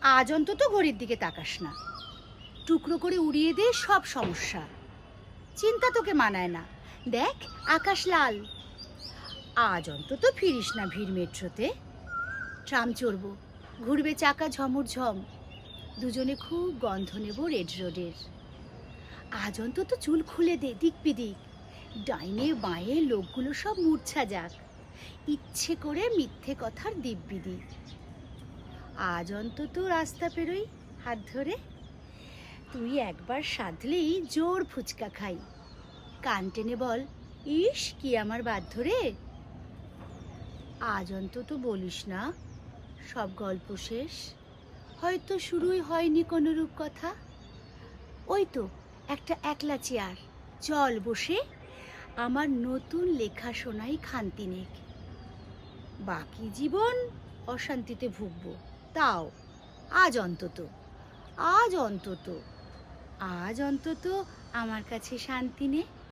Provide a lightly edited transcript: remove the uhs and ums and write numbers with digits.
আজ অন্তত ঘড়ির দিকে তাকাস না। টুকরো করে উড়িয়ে দে সব সমস্যা। চিন্তা তোকে মানায় না। দেখ, আকাশ লাল। আজ অন্তত ফিরিস না ভিড় মেট্রোতে। ট্রাম চড়বো, ঘুরবে চাকা ঝমর ঝম। দুজনে খুব গন্ধ নেব রেড রোডের। আজ অন্তত চুল খুলে দে দিক বিদিক। ডাইনে বাঁয়ে লোকগুলো সব মূর্ছা যাক। ইচ্ছে করে মিথ্যে কথার দিব্যিদি। আজ অন্তত রাস্তা পেরোই হাত ধরে। তুই একবার সাধলেই জোর ফুচকা খাই। কান টেনে বল, ইস কি আমার বাধ্য রে। আজ অন্তত বলিস না সব গল্প শেষ, হয়তো শুরুই হয়নি কোনো রূপকথা। ওই তো একটা একলা চেয়ার, চল বসে আমার নতুন লেখা শোনাই খান্তিনেক। বাকি জীবন অশান্তিতে ভুগবো, তাও আজ অন্তত, আজ অন্তত, আজ অন্তত আমার কাছে শান্তি নে।